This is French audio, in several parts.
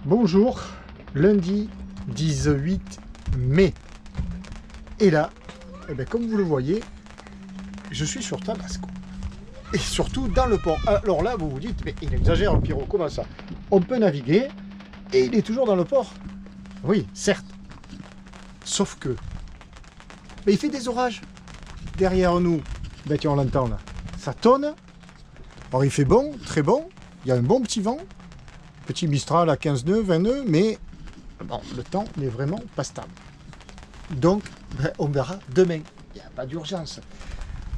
Bonjour, lundi 18 mai. Et là, eh bien, comme vous le voyez, je suis sur Tabasco. Et surtout dans le port. Alors là, vous vous dites, mais il exagère le Pierrot, comment ça? On peut naviguer et il est toujours dans le port. Oui, certes. Sauf que, mais il fait des orages. Derrière nous, ben, tiens, on l'entend là, ça tonne. Alors il fait bon, très bon. Il y a un bon petit vent. Petit Mistral à 15 nœuds, 20 nœuds, mais bon, le temps n'est vraiment pas stable. Donc, ben, on verra demain. Il n'y a pas d'urgence.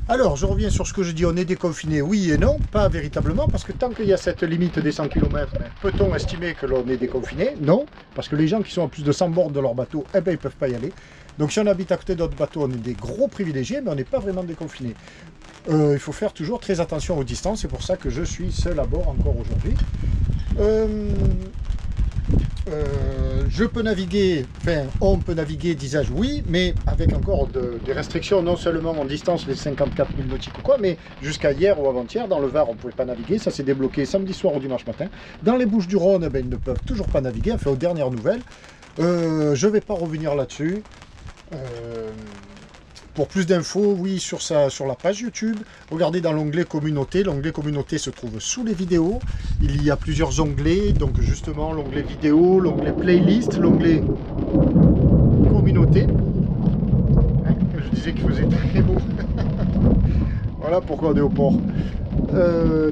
Alors, je reviens sur ce que je dis, on est déconfiné, oui et non, pas véritablement, parce que tant qu'il y a cette limite des 100 km, ben, peut-on estimer que l'on est déconfiné? Non, parce que les gens qui sont à plus de 100 bornes de leur bateau, eh ben, ils ne peuvent pas y aller. Donc si on habite à côté d'autres bateaux, on est des gros privilégiés, mais on n'est pas vraiment déconfiné. Il faut faire toujours très attention aux distances, c'est pour ça que je suis seul à bord encore aujourd'hui. Je peux naviguer, enfin on peut naviguer, disais-je, oui, mais avec encore des restrictions, non seulement en distance, les 54 000 nautiques ou quoi, mais jusqu'à hier ou avant-hier, dans le Var, on ne pouvait pas naviguer, ça s'est débloqué samedi soir ou dimanche matin. Dans les Bouches-du-Rhône, ben, ils ne peuvent toujours pas naviguer, enfin aux dernières nouvelles. Je ne vais pas revenir là-dessus. Pour plus d'infos, oui, sur la page YouTube, regardez dans l'onglet communauté. L'onglet communauté se trouve sous les vidéos. Il y a plusieurs onglets, donc justement l'onglet vidéo, l'onglet playlist, l'onglet communauté. Hein, je disais qu'il faisait très beau. Voilà pourquoi on est au port.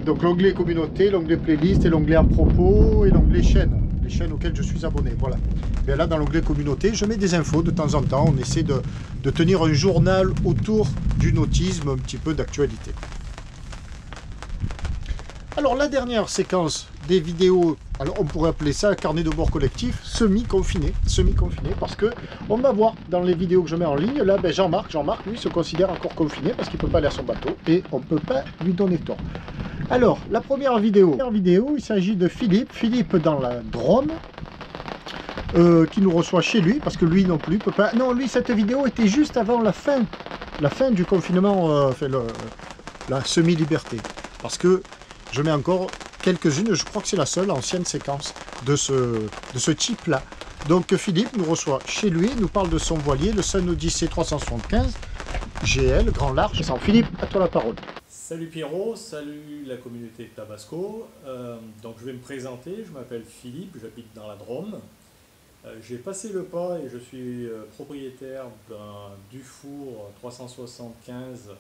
Donc l'onglet communauté, l'onglet playlist et l'onglet à propos et l'onglet chaîne. Les chaînes auxquelles je suis abonné, voilà. Bien là, dans l'onglet communauté, je mets des infos de temps en temps. On essaie de tenir un journal autour du nautisme, un petit peu d'actualité. Alors, la dernière séquence des vidéos, alors on pourrait appeler ça un carnet de bord collectif, semi-confiné, parce que on va voir dans les vidéos que je mets en ligne, là, ben Jean-Marc, lui, se considère encore confiné parce qu'il ne peut pas aller à son bateau et on ne peut pas lui donner tort. Alors, la première vidéo, il s'agit de Philippe dans la Drôme, qui nous reçoit chez lui, parce que lui non plus peut pas... Non, lui, cette vidéo était juste avant la fin du confinement, la semi-liberté. Parce que je mets encore quelques-unes, je crois que c'est la seule ancienne séquence de ce type-là. Donc Philippe nous reçoit chez lui, nous parle de son voilier, le Sun Odyssey 375, GL, grand large. Philippe, à toi la parole. Salut Pierrot, salut la communauté de Tabasco. Donc je vais me présenter, je m'appelle Philippe, j'habite dans la Drôme. J'ai passé le pas et je suis propriétaire d'un Dufour 375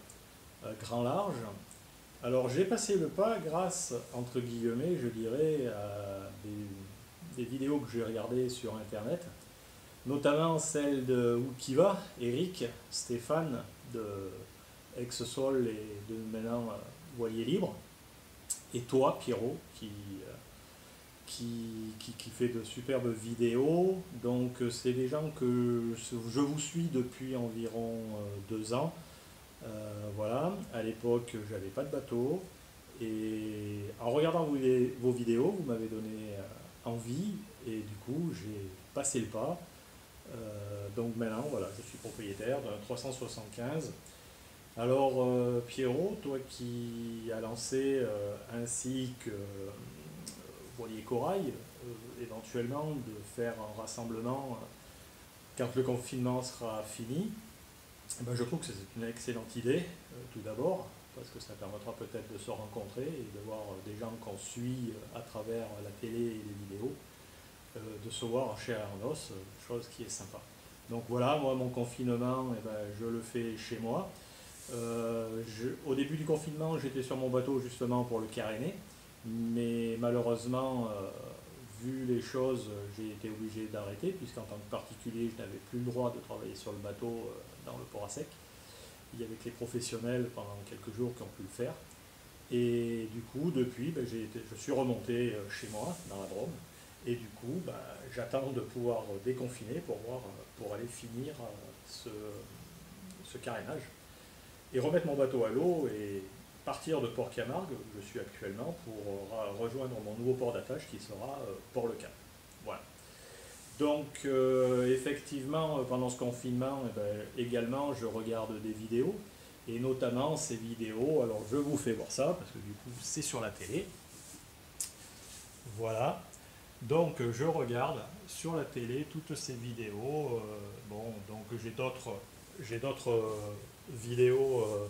grand large. Alors j'ai passé le pas grâce, entre guillemets, je dirais, à des vidéos que j'ai regardées sur internet, notamment celle de Oukiva, Eric, Stéphane de Ex-Sol et de maintenant Voilier Libre, et toi Pierrot qui fait de superbes vidéos. Donc c'est des gens que je vous suis depuis environ 2 ans. Voilà, à l'époque j'avais pas de bateau et en regardant vos vidéos vous m'avez donné envie et du coup j'ai passé le pas. Donc maintenant voilà, je suis propriétaire d'un 375. Alors Pierrot, toi qui as lancé ainsi que Voilier Corail, éventuellement de faire un rassemblement quand le confinement sera fini, ben, je trouve que c'est une excellente idée, tout d'abord, parce que ça permettra peut-être de se rencontrer et de voir des gens qu'on suit à travers la télé et les vidéos, de se voir en chair et en os, chose qui est sympa. Donc voilà, moi mon confinement, eh ben, je le fais chez moi. Au début du confinement, j'étais sur mon bateau justement pour le caréner, mais malheureusement, vu les choses, j'ai été obligé d'arrêter, puisqu'en tant que particulier, je n'avais plus le droit de travailler sur le bateau dans le port à sec. Il y avait que les professionnels pendant quelques jours qui ont pu le faire. Et du coup, depuis, ben, je suis remonté chez moi, dans la Drôme, et du coup, ben, j'attends de pouvoir déconfiner pour aller finir ce carénage et remettre mon bateau à l'eau et partir de Port-Camargue, où je suis actuellement, pour rejoindre mon nouveau port d'attache qui sera Port-le-Cap. Voilà. Donc effectivement, pendant ce confinement, eh ben, également je regarde des vidéos, et notamment ces vidéos, alors je vous fais voir ça, parce que du coup c'est sur la télé. Voilà. Donc je regarde sur la télé toutes ces vidéos. Bon, donc j'ai d'autres vidéos,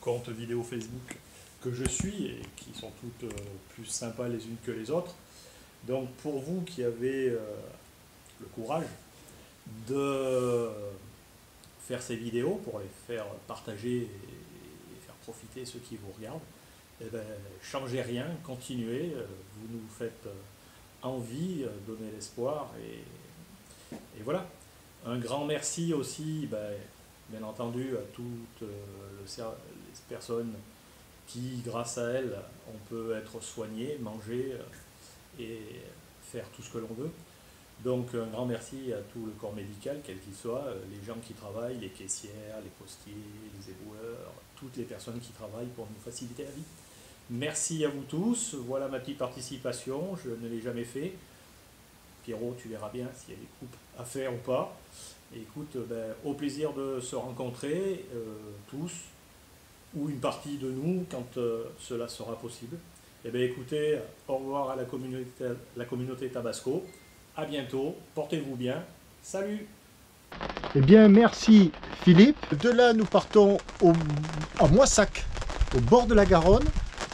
comptes vidéo Facebook que je suis et qui sont toutes plus sympas les unes que les autres. Donc pour vous qui avez le courage de faire ces vidéos pour les faire partager et faire profiter ceux qui vous regardent, eh ben, changez rien, continuez, vous nous faites envie, donnez l'espoir et voilà. Un grand merci aussi, bien entendu, à toutes les personnes qui, grâce à elles, on peut être soigné, manger et faire tout ce que l'on veut. Donc un grand merci à tout le corps médical, quel qu'il soit, les gens qui travaillent, les caissières, les postiers, les éboueurs, toutes les personnes qui travaillent pour nous faciliter la vie. Merci à vous tous, voilà ma petite participation, je ne l'ai jamais fait. Pierrot, tu verras bien s'il y a des coupes à faire ou pas. Et écoute, au plaisir de se rencontrer, tous, ou une partie de nous, quand cela sera possible. Eh bien écoutez, au revoir à la communauté Tabasco. À bientôt, portez-vous bien. Salut! Eh bien, merci Philippe. De là, nous partons à Moissac, au bord de la Garonne,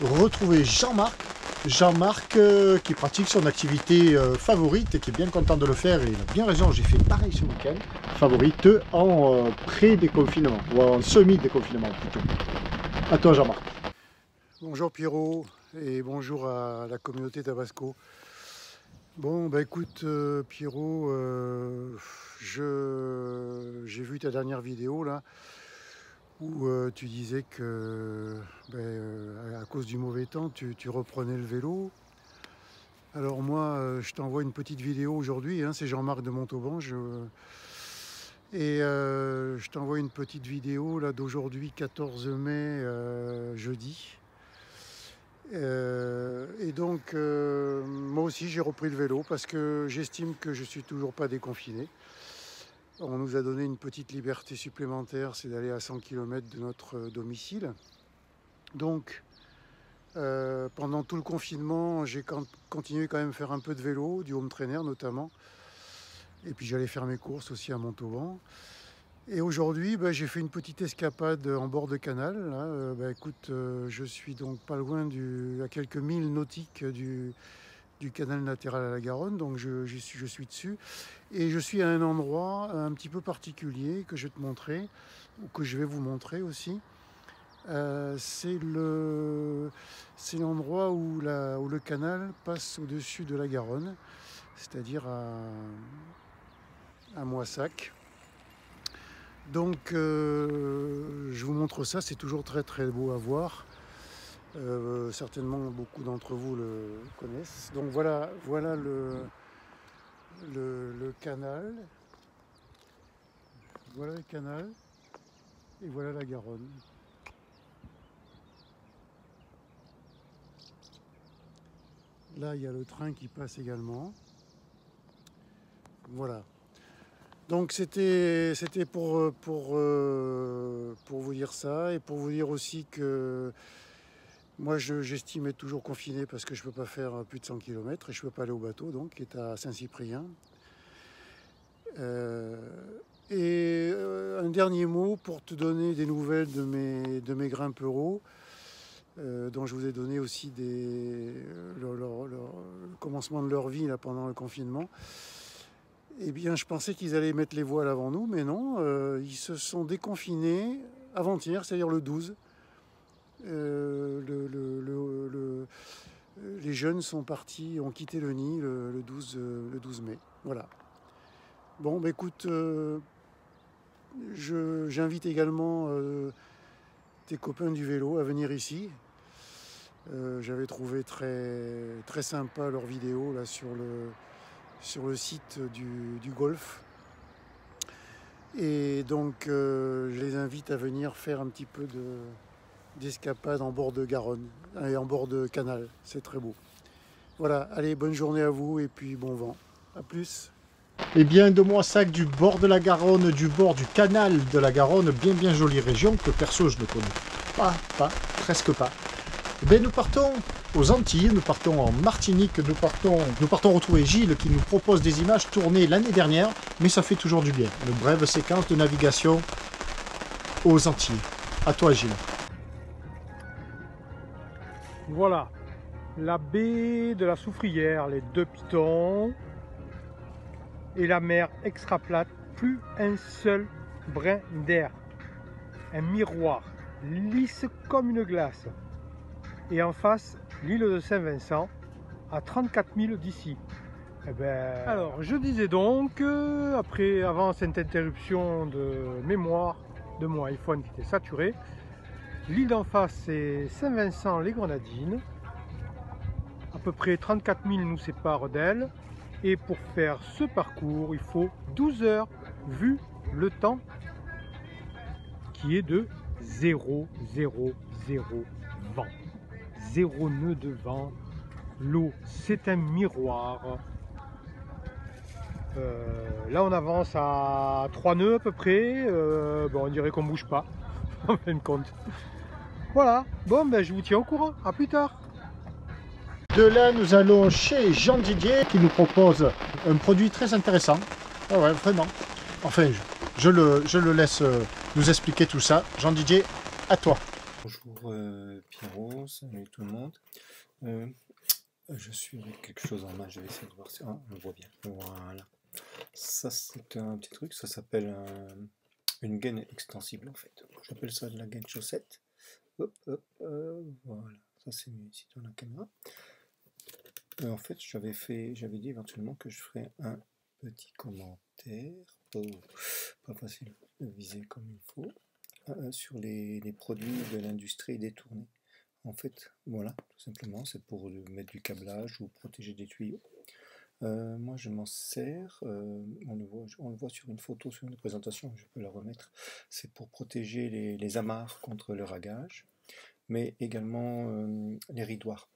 retrouver Jean-Marc. Jean-Marc qui pratique son activité favorite et qui est bien content de le faire. Et il a bien raison, j'ai fait pareil ce week-end. Favorite en pré-déconfinement, ou en semi-déconfinement plutôt. À toi Jean-Marc. Bonjour Pierrot et bonjour à la communauté Tabasco. Bon, écoute Pierrot, j'ai vu ta dernière vidéo là, où tu disais que à cause du mauvais temps, tu reprenais le vélo. Alors moi, je t'envoie une petite vidéo aujourd'hui, hein, c'est Jean-Marc de Montauban, je t'envoie une petite vidéo là d'aujourd'hui, 14 mai, jeudi. Et donc moi aussi j'ai repris le vélo parce que j'estime que je suis toujours pas déconfiné. On nous a donné une petite liberté supplémentaire, c'est d'aller à 100 km de notre domicile. Donc pendant tout le confinement, j'ai continué quand même à faire un peu de vélo, du home trainer notamment. Et puis j'allais faire mes courses aussi à Montauban. Et aujourd'hui, j'ai fait une petite escapade en bord de canal. Là. Écoute, je suis donc pas loin à quelques milles nautiques du canal latéral à la Garonne, donc je suis dessus. Et je suis à un endroit un petit peu particulier que je vais te montrer, ou que je vais vous montrer aussi. C'est l'endroit où le canal passe au-dessus de la Garonne, c'est-à-dire à Moissac. Donc je vous montre ça, c'est toujours très très beau à voir. Certainement beaucoup d'entre vous le connaissent. Donc voilà le canal. Voilà le canal et voilà la Garonne. Là il y a le train qui passe également. Voilà. Donc c'était pour vous dire ça et pour vous dire aussi que moi j'estime être toujours confiné parce que je ne peux pas faire plus de 100 km et je ne peux pas aller au bateau donc qui est à Saint-Cyprien. Un dernier mot pour te donner des nouvelles de mes grimpereaux dont je vous ai donné aussi le commencement de leur vie là, pendant le confinement. Eh bien, je pensais qu'ils allaient mettre les voiles avant nous, mais non, ils se sont déconfinés avant-hier, c'est-à-dire le 12. Les jeunes sont partis, ont quitté le nid le 12 mai. Voilà. Bon, écoute, j'invite également tes copains du vélo à venir ici. J'avais trouvé très, très sympa leurs vidéos là, sur le site du golf. Et donc je les invite à venir faire un petit peu d'escapade en bord de Garonne et en bord de canal, c'est très beau. Voilà, allez, bonne journée à vous et puis bon vent. À plus. Eh bien, de Moissac, du bord de la Garonne, du bord du canal de la Garonne, bien jolie région que perso je ne connais presque pas. Eh bien, nous partons aux Antilles, nous partons en Martinique, nous partons retrouver Gilles qui nous propose des images tournées l'année dernière, mais ça fait toujours du bien. Une brève séquence de navigation aux Antilles. À toi Gilles. Voilà, la baie de la Soufrière, les deux pitons et la mer extra plate, plus un seul brin d'air. Un miroir, lisse comme une glace. Et en face, l'île de Saint-Vincent, à 34 000 d'ici. Eh ben, alors, je disais donc, avant cette interruption de mémoire de mon iPhone qui était saturé, l'île d'en face, c'est Saint-Vincent-les-Grenadines. À peu près 34 000 nous séparent d'elle. Et pour faire ce parcours, il faut 12 heures, vu le temps qui est de 0, 0, 0 vent. 0 nœud de vent. L'eau, c'est un miroir. Là, on avance à 3 nœuds à peu près. Bon, on dirait qu'on bouge pas, en fin de compte. Voilà, bon, ben, je vous tiens au courant. À plus tard. De là, nous allons chez Jean Didier qui nous propose un produit très intéressant. Ah ouais, vraiment. Enfin, je le laisse nous expliquer tout ça. Jean Didier, à toi. Bonjour Pierrot, salut tout le monde. Je suis avec quelque chose en main, je vais essayer de voir si... Ah, on le voit bien. Voilà. Ça, c'est un petit truc, ça s'appelle une gaine extensible en fait. J'appelle ça de la gaine chaussette. Hop, hop, voilà. Ça, c'est mieux ici dans la caméra. En fait, j'avais dit éventuellement que je ferais un petit commentaire. Oh, pas facile de viser comme il faut. Sur les produits de l'industrie détournés. En fait, voilà, tout simplement, c'est pour mettre du câblage ou protéger des tuyaux. Moi, je m'en sers, on le voit sur une photo, sur une présentation, je peux la remettre. C'est pour protéger les amarres contre le ragage, mais également les ridoirs.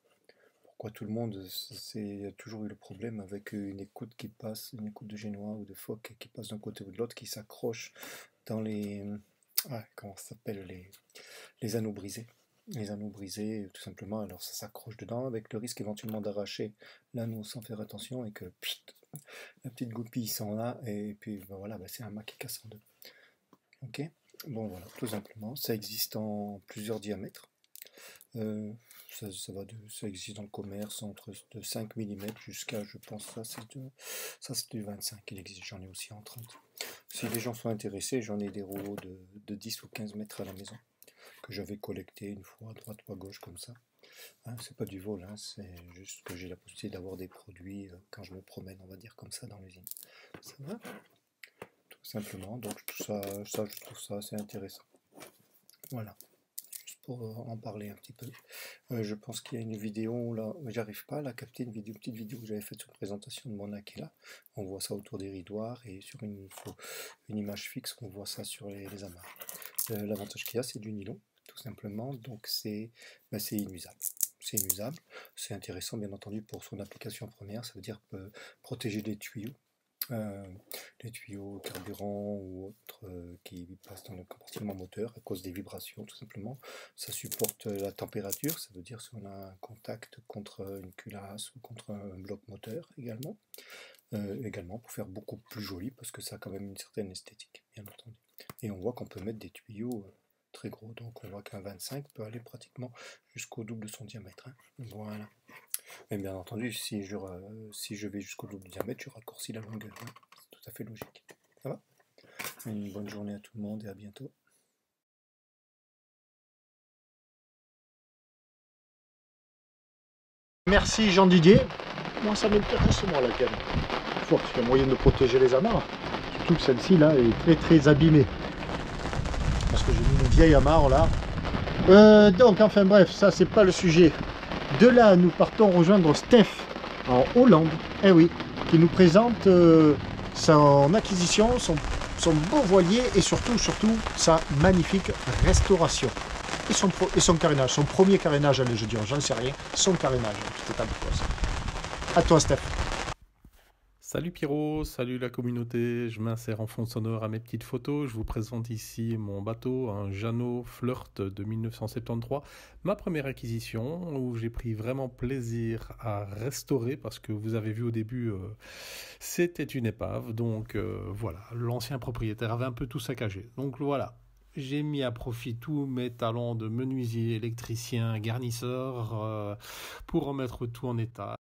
Pourquoi tout le monde, il y a toujours eu le problème avec une écoute qui passe, une écoute de génois ou de phoque qui passe d'un côté ou de l'autre, qui s'accroche dans les... comment ça s'appelle, les anneaux brisés. Les anneaux brisés, tout simplement, alors ça s'accroche dedans, avec le risque éventuellement d'arracher l'anneau sans faire attention, et que la petite goupille s'en va, et puis ben voilà, ben c'est un mât qui casse en deux. Ok, bon voilà, tout simplement, ça existe en plusieurs diamètres. Ça existe dans le commerce entre de 5 mm jusqu'à, je pense, ça c'est du 25, il existe, j'en ai aussi en 30. Si les gens sont intéressés, j'en ai des rouleaux de 10 ou 15 mètres à la maison, que j'avais collecté une fois à droite ou à gauche comme ça. Hein, c'est pas du vol, hein, c'est juste que j'ai la possibilité d'avoir des produits quand je me promène, on va dire comme ça, dans l'usine. Ça va? Tout simplement, donc tout ça, je trouve ça assez intéressant. Voilà. Pour en parler un petit peu. Je pense qu'il y a une vidéo là, j'arrive pas à la capter, une petite vidéo que j'avais faite sur une présentation de mon Aquila. On voit ça autour des ridoirs et sur une image fixe, on voit ça sur les amarres. L'avantage qu'il y a, c'est du nylon, tout simplement, donc c'est inusable. C'est inusable, c'est intéressant bien entendu pour son application première, ça veut dire protéger des tuyaux. Les tuyaux carburant ou autres qui passent dans le compartiment moteur à cause des vibrations, tout simplement. Ça supporte la température, ça veut dire si on a un contact contre une culasse ou contre un bloc moteur également. Également pour faire beaucoup plus joli, parce que ça a quand même une certaine esthétique, bien entendu. Et on voit qu'on peut mettre des tuyaux très gros, donc on voit qu'un 25 peut aller pratiquement jusqu'au double de son diamètre. Hein. Voilà. Mais bien entendu, si je vais jusqu'au double diamètre, je raccourcis la longueur. Hein. C'est tout à fait logique. Ça va? Une bonne journée à tout le monde et à bientôt. Merci Jean Didier. Moi ça m'intéresse moi la gaine. Parce qu'il y a moyen de protéger les amarres. Surtout que celle-ci là est très très abîmée. Parce que j'ai mis une vieille amarre là. Donc enfin bref, ça c'est pas le sujet. De là, nous partons rejoindre Steph en Hollande, eh oui, qui nous présente son acquisition, son beau voilier et surtout sa magnifique restauration. Et son carénage, son premier carénage, allez, je dirais, j'en sais rien, son carénage, tout état de cause. À toi, Steph. Salut Pierrot, salut la communauté, je m'insère en fond sonore à mes petites photos, je vous présente ici mon bateau, un Jeannot Flirt de 1973, ma première acquisition où j'ai pris vraiment plaisir à restaurer parce que vous avez vu au début c'était une épave, donc voilà, l'ancien propriétaire avait un peu tout saccagé, donc voilà. J'ai mis à profit tous mes talents de menuisier, électricien, garnisseur pour remettre tout en état.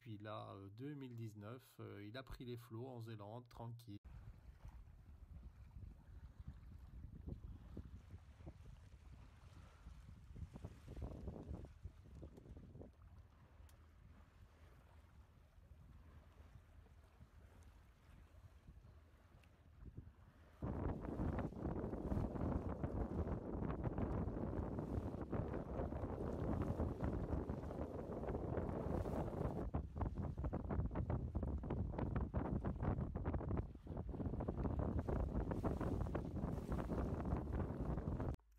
Puis là, 2019, il a pris les flots en Zélande, tranquille.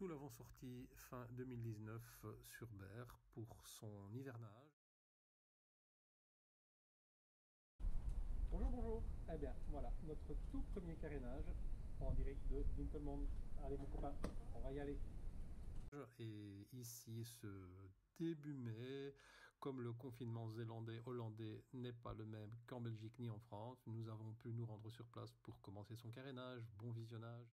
Nous l'avons sorti fin 2019 sur Berre pour son hivernage. Bonjour, bonjour. Eh bien, voilà, notre tout premier carénage en direct de Dintelmond. Allez, mon copain, on va y aller. Et ici, ce début mai, comme le confinement zélandais-hollandais n'est pas le même qu'en Belgique ni en France, nous avons pu nous rendre sur place pour commencer son carénage. Bon visionnage.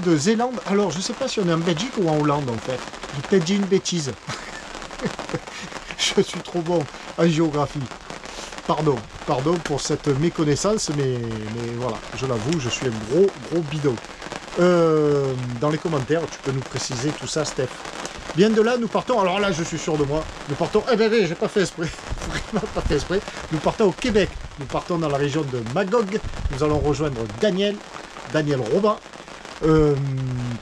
De Zélande. Alors, je sais pas si on est en Belgique ou en Hollande, en fait. J'ai peut-être dit une bêtise. Je suis trop bon en géographie. Pardon pour cette méconnaissance, mais voilà, je l'avoue, je suis un gros bidon. Dans les commentaires, tu peux nous préciser tout ça, Steph. Bien de là, nous partons, alors là, je suis sûr de moi, nous partons, j'ai pas fait exprès, vraiment pas fait exprès, nous partons au Québec, nous partons dans la région de Magog, nous allons rejoindre Daniel Robin,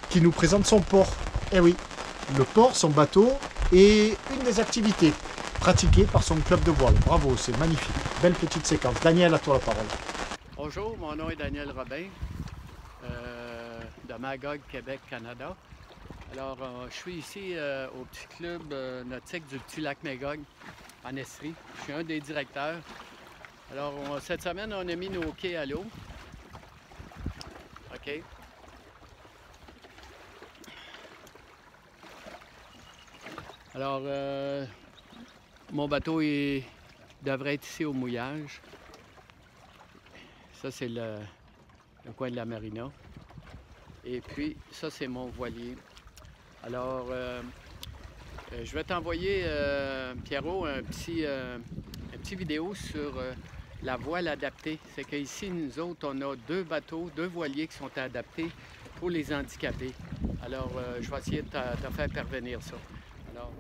qui nous présente son port. Eh oui, le port, son bateau, et une des activités pratiquées par son club de voile. Bravo, c'est magnifique. Belle petite séquence. Daniel, à toi la parole. Bonjour, mon nom est Daniel Robin, de Magog, Québec, Canada. Alors, je suis ici au petit club nautique du petit lac Magog, en Estrie. Je suis un des directeurs. Alors, cette semaine, on a mis nos quais à l'eau. OK. Alors, mon bateau devrait être ici au mouillage. Ça, c'est le coin de la marina. Et puis, ça, c'est mon voilier. Alors, je vais t'envoyer, Pierrot, un petit vidéo sur la voile adaptée. C'est qu'ici, nous autres, on a deux bateaux, deux voiliers qui sont adaptés pour les handicapés. Alors, je vais essayer de te faire parvenir ça. Alors,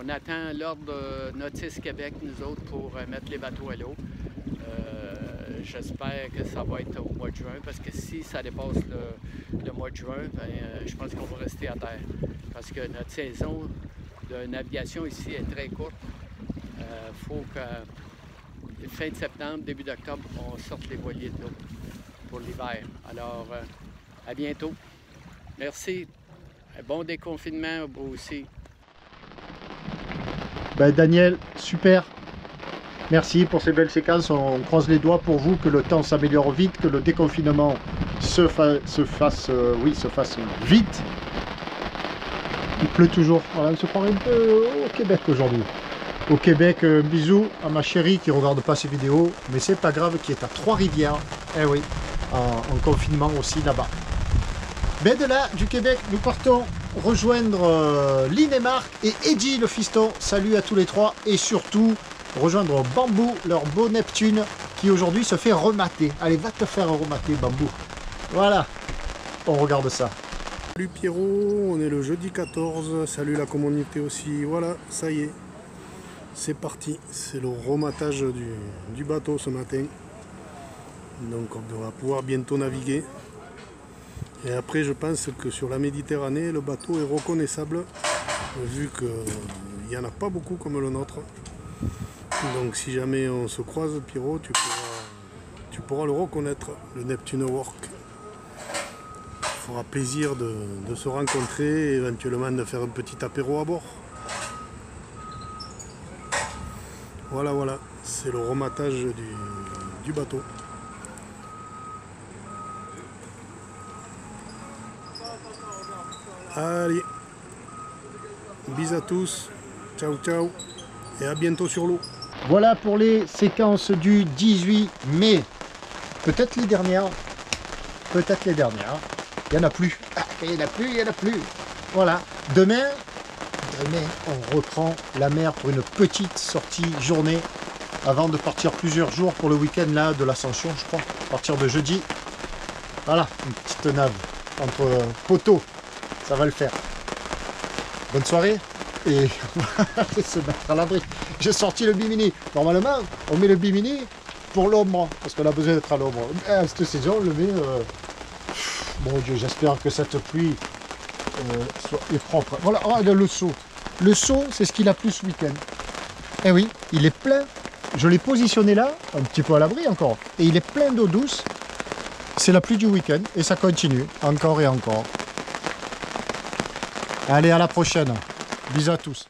on attend l'ordre Nautis Québec, nous autres, pour mettre les bateaux à l'eau. J'espère que ça va être au mois de juin, parce que si ça dépasse le mois de juin, ben, je pense qu'on va rester à terre. Parce que notre saison de navigation ici est très courte. Il faut que fin de septembre, début d'octobre, on sorte les voiliers de l'eau pour l'hiver. Alors, à bientôt. Merci. Bon déconfinement vous aussi. Ben Daniel, super. Merci pour ces belles séquences. On croise les doigts pour vous, que le temps s'améliore vite, que le déconfinement se fasse vite. Il pleut toujours. Voilà, on se croirait un peu au Québec aujourd'hui. Au Québec, bisous à ma chérie qui ne regarde pas ces vidéos, mais c'est pas grave, qui est à Trois-Rivières. Eh oui, en confinement aussi là-bas. Ben de là, du Québec, nous partons rejoindre Lynn et Marc et Eddie le fiston. Salut à tous les trois, et surtout rejoindre Bambou, leur beau Neptune, qui aujourd'hui se fait remater. Allez, va te faire remater, Bambou. Voilà, on regarde ça. Salut Pierrot, on est le jeudi 14, salut la communauté aussi, voilà, ça y est, c'est parti, c'est le rematage du bateau ce matin, donc on devra pouvoir bientôt naviguer, et après je pense que sur la Méditerranée, le bateau est reconnaissable, vu qu'il n'y en a pas beaucoup comme le nôtre, Donc si jamais on se croise, Pierrot, tu pourras le reconnaître, le Neptune Work. Il fera plaisir de se rencontrer et éventuellement de faire un petit apéro à bord. Voilà, voilà, c'est le rematage du bateau. Allez, bisous à tous, ciao ciao, et à bientôt sur l'eau. Voilà pour les séquences du 18 mai. Peut-être les dernières. Peut-être les dernières. Il n'y en a plus. Ah, il n'y en a plus, il n'y en a plus. Voilà. Demain, on reprend la mer pour une petite sortie journée avant de partir plusieurs jours pour le week-end là de l'Ascension, je crois. À partir de jeudi. Voilà, une petite nave entre poteaux. Ça va le faire. Bonne soirée. Et on va se mettre à l'abri. J'ai sorti le bimini. Normalement, on met le bimini pour l'ombre, parce qu'on a besoin d'être à l'ombre. Cette saison, on le met... Mon Dieu, j'espère que cette pluie est propre. Voilà, regarde le seau. Le seau, c'est ce qu'il a plu ce week-end. Eh oui, il est plein. Je l'ai positionné là, un petit peu à l'abri encore. Et il est plein d'eau douce. C'est la pluie du week-end. Et ça continue, encore et encore. Allez, à la prochaine. Bisous à tous.